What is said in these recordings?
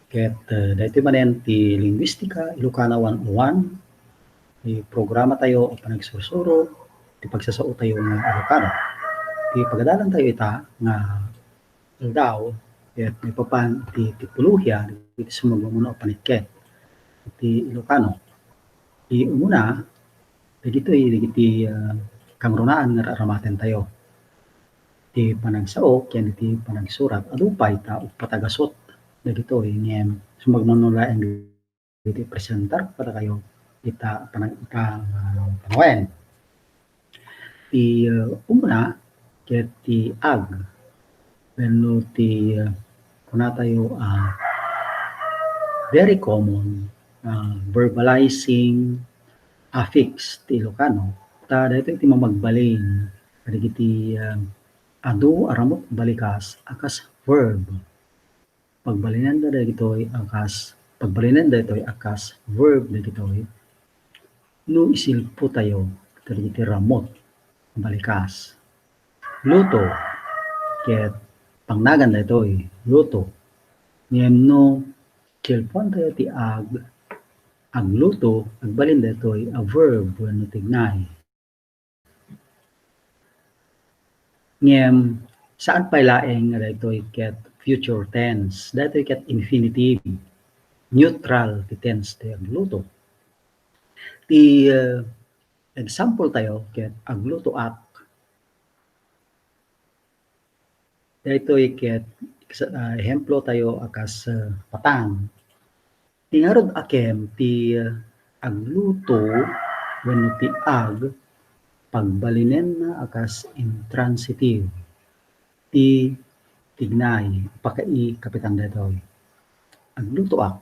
Ket daytoy manen ti linguistika Ilocana 101, ti programa tayo o panagsursuro ti pagsasao tayo nga Ilocano. Ti pagadalan tayo ita nga aldaw ket maipapan ti tipolohiya iti sumagmamano a panekket ti Ilocano. Ti umuna dagiti kangrunaan nga raramaten tayo. Ti panagsao ken iti panagsurat adu pay ta patagasot dagitoy ngem sumagmamano laeng iti presentar kada kayo ita panawen. Ti umuna ket ti ag wenno ti kuna tayo very common verbalizing affix ti Ilocano ta daytoy ti mamagbalin kadagiti adu aramot balikas akas verb. Pagbalinan dagitoy akas verb dagitoy no isilpo tayo kadagiti ramot balikas. Luto ket pangnagan daytoy luto. Ngem no silpon tayo ti agluto agbalin daytoy a verb wenno tignay. Ngem saan pay laeng nga daytoy ket future tense, daytoy ket infinitive, neutral ti tense ti agluto. Ti example tayo ket agluto ak. Daytoy ket ehemplo tayo akas patang. Ti ngarud akem ti agluto wenno ti ag pagbalinen na akas intransitive. Ti tignay pakai kapitan daytoy. Agluto ak.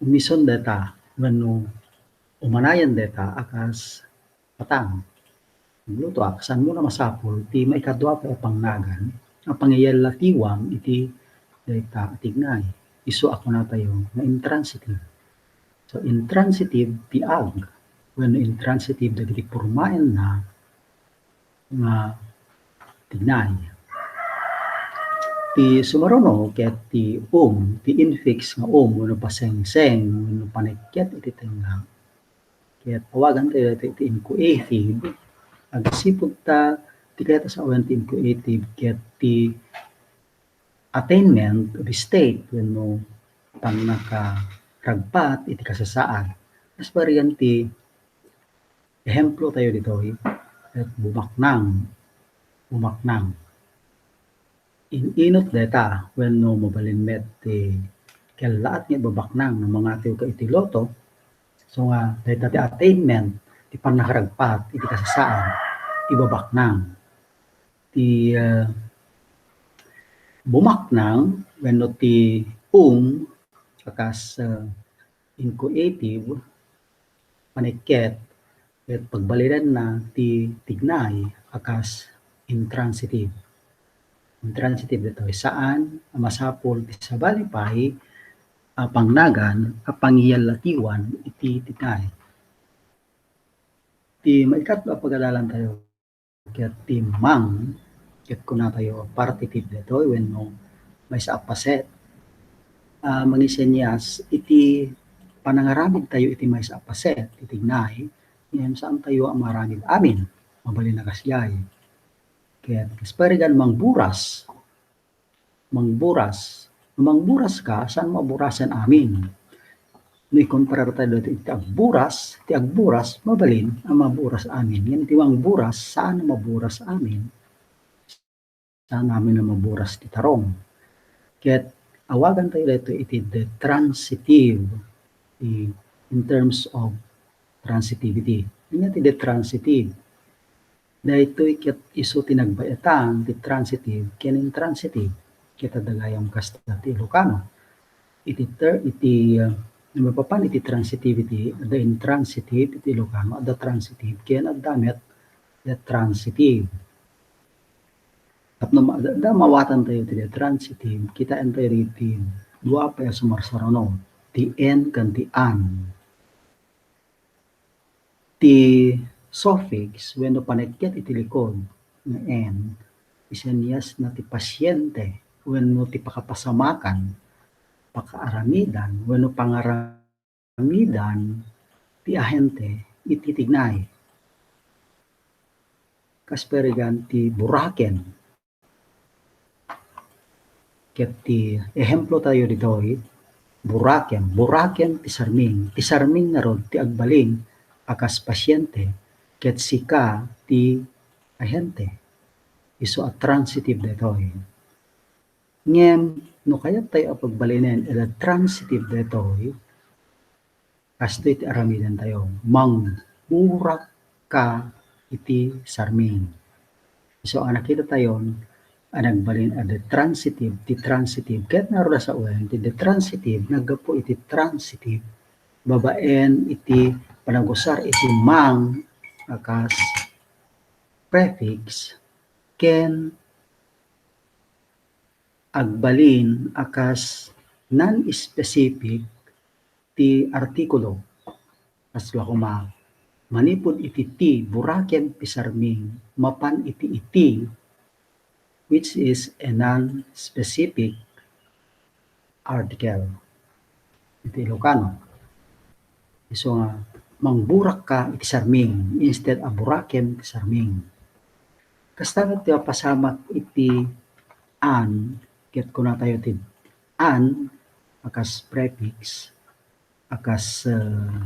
Umison data wenno umanayan data akas patang. Agluto ak saan mo na masapul ti maikadua pay pangnagan a pangyayalatiwang iti dayta tignay. Isu ako na tayo na intransitive. So intransitive ti ag wenno intransitive dagiti pormaen na nga tignay. Ti sumaruno ket ti ti infix nga wenno pasengseng wenno panekket iti tenga. Ket awagan tayo iti incoative agsipud ta ti kayat sa awan ti incoative ket ti attainment of state wenno pannakaragpat iti kasasaan. As varian ti ehemplo tayo ditoy ket bumaknang. Inot data wenno mabalinmet ti kellaat nga babaknang no mangatiw ka iti loto. So nga dayta ti attainment ti panakaragpat iti kasasaan ti babaknang. Ti bumaknang wenno ti akas incoative panekket ket pagbalinan na ti tignay akas intransitive. Intransitive ditoy saan masapul ti sabali pay pangnagan a pangyayalatiwan iti tignay. Ti maikatlo a pagadalan tayo ket ti mang ket kuna tayo partitive ditoy wenno maysa a paset mangisenyas iti panangaramid tayo iti maysa a paset iti tignay ngem saan tayo a maramid amin mabalin na kasyay. Ket kasparigan mangburas ka saan maburasan amin. No ikomparar tayo iti agburas mabalin ang maburas amin. Ngem ti mangburas saan maburas amin? Saan namin na maburas ti tarong. Ket awagan tayo dito iti the transitive in terms of transitivity. Inya ti the transitive. Daytoy ket isu ti nagbaetan ti transitive ken intransitive ket adagayam kasta ti Ilocano. Iti mapapan iti transitivity the intransitive iti Ilocano the transitive ken addamet the transitive. Tapno da mawatan tayo ti the transitive kitaan tayo iti dua pay sumarsarano ti en ken ti an. Ti suffix wenno panekket iti likod nga en isenyas na ti pasyente wenno ti pakapasamakan pakaaramidan wenno pangaramidan ti ahente iti tignay. Kasperigan ti buraken. Ket ti ehemplo tayo ditoy, buraken ti sarming na rod ti agbalin akas pasyente ket sika ti ahente. Isu a transitive detoy. Ngem no kayat tayo pagbalinen ila transitive detoy, kastoy ti aramiden tayo, mangburak ka iti sarming. So ang nakita tayo, nagbalin the transitive, ti transitive, kahit naroon sa uwan, ti the transitive, naggapo iti transitive, babaen iti panagusar iti mang akas prefix, ken agbalin akas non-specific ti artikulo. Kaslo ako manipod iti ti, buraken ti sarming, mapan iti which is a non-specific article. Iti Ilocano. So nga, mangburak ka iti sarming instead of buraken ti sarming. Kastangat ti pasamak iti an, ket kuna tayo ti an, akas prefix, akas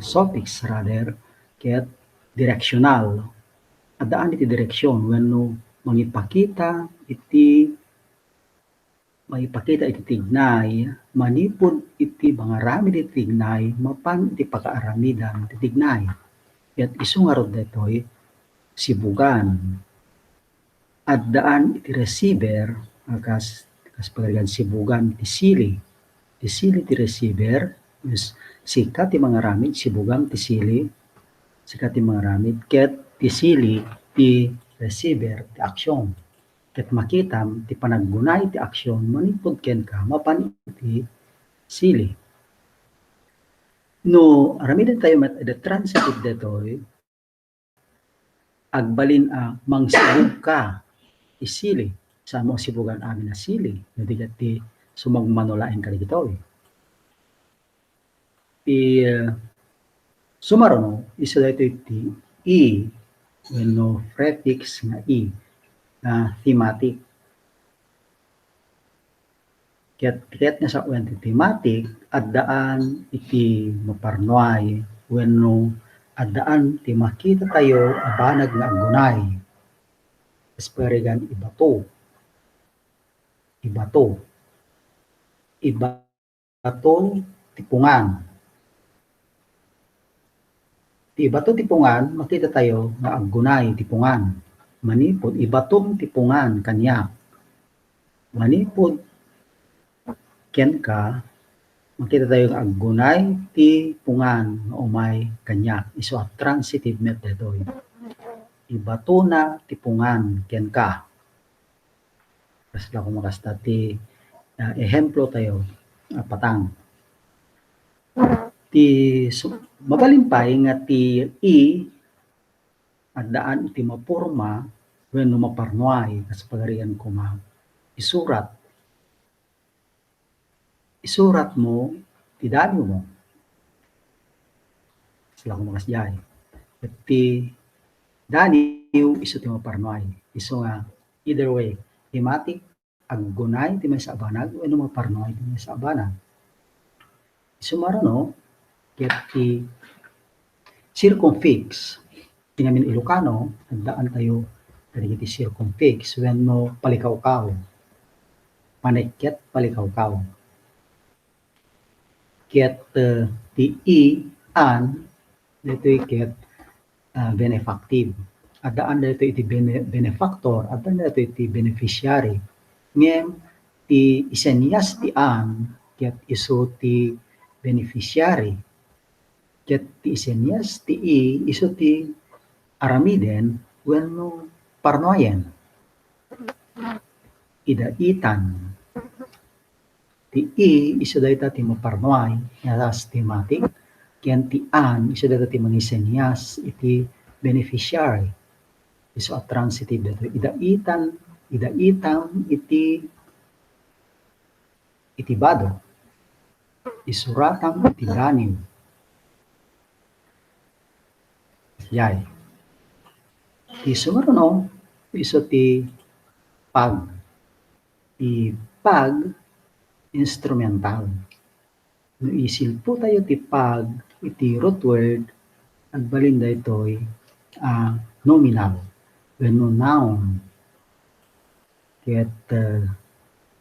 suffix rather, ket directional. Adaan iti direksyon wenno mangipakita iti tignay, manipod iti mangaramid iti tignay, mapan iti pakaaramidan iti tignay. Ket isu nga rod detoy sibugan. Addaan iti receiver akas pagarigan sibugan ti sili. Ti sili ti receiver, sika ti mangaramid sibugan ti sili, sika ti mangaramid ket ti sili ti receiver ti aksyon. Ket makitam ti panaggunay ti aksyon manipod ken ka mapan iti sili. No aramiden tayo met the transitive detoy, agbalin a mangsibug ka ti sili. Samo sibugan amin na sili, no digat ti sumagmanulain ka ditoy. Sumaruno isu daytoy ti i wenno prefix nga i na thematic. Ket nga sa uwan ti thematic, addaan iti maparnuay wenno addaan ti makita tayo a banag nga aggunay. Esperigan ibato tipungan. Ti ibato tipungan, makita tayo nga aggunay tipungan. Manipod ibatong tipungan kanya. Manipod ken ka, makita tayo nga aggunay tipungan nga umay kanya. Isu a transitive met detoy. Ibato na tipungan ken ka. Kasla ko makasta ti ehemplo tayo patang. Ti mabalimpay nga ti i addaan iti mapurma wenno maparnuay kas pagarian ko isurat mo ti danyo mo. Sila ko makasjay. Ti danyo isu ti maparnuay. Isu nga either way, thematic aggunay ti may sa abanag wenno maparnuay ti may sa abanag. Sumaruno ket ti circumfix. Tinamin Ilocano, addaan tayo kadagiti circumfix wenno palikawkaw. Panekket palikawkaw. Ket ti i an ditoy ket benefactive. Addaan dito iti benefactor, addaan dito iti beneficiary. Ngem ti isenyas ti an ket isu ti beneficiary. Ket ti isenyas ti i isu ti aramiden wenno parnuayen. Idaitan. Ti i isu dayta ti maparnuay as thematic, ken ti an isu dayta ti mangisenyas iti beneficiary. Isu a transitive dayto. Idaitan iti bado. isuratang iti danim. Yay. Ti sumaruno, iso ti pag. Ti pag instrumental. No isil po tayo ti pag, iti root word, agbalin da ito'y nominal, wenno noun. Ket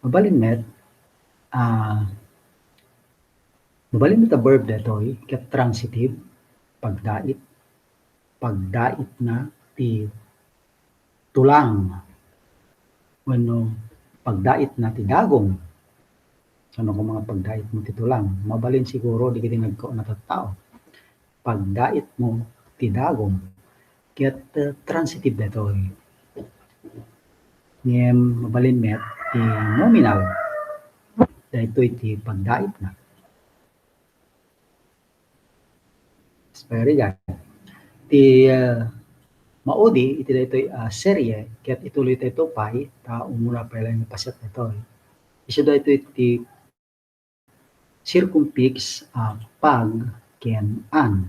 mabalin met, mabalin met a verb da ito'y, ket transitive, pagdait na ti tulang, wenno pagdait na ti dagom. Ano kung mga pagdait mo ti tulang? Mabalin siguro di kiti nagko na tattao. Pagdait mo ti dagom. Ket transitive detoy. Ngem mabalin met ti nominal. Daytoy ti pagdait na. Very good. Ti maudi iti daytoy serye ket ituloy tayo pay ta umuna pa lang paset detoy. Isu daytoy ti circumfix pag ken an.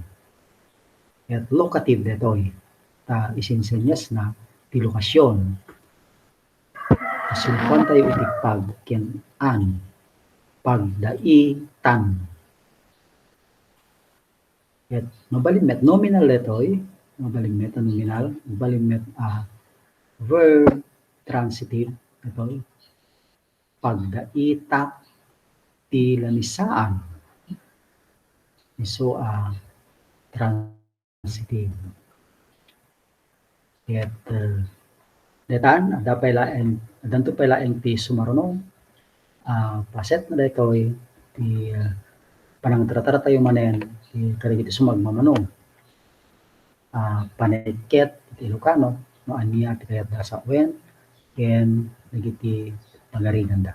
Ket locative detoy ta isinsenyas na ti lokasyon. Sulpan tayo iti pag ken an. Pagdaitan. Ket mabalin met nominal detoy, mabalin met nominal, mabalin met verb transitive detoy. Pagdaita ti lamisaan. Isu transitive. Ket detan adanto pay laeng ti sumaruno paset na daytoy ti panangtara tayo manen ti kadagiti sumagmamano. Panekket iti Ilocano no ania ti kayat da sa wen ken dagiti pagarigan da.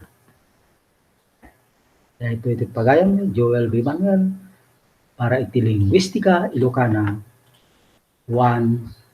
Daytoy iti pagayam ni Joel B. Manuel para iti Linguistika Ilocana 101.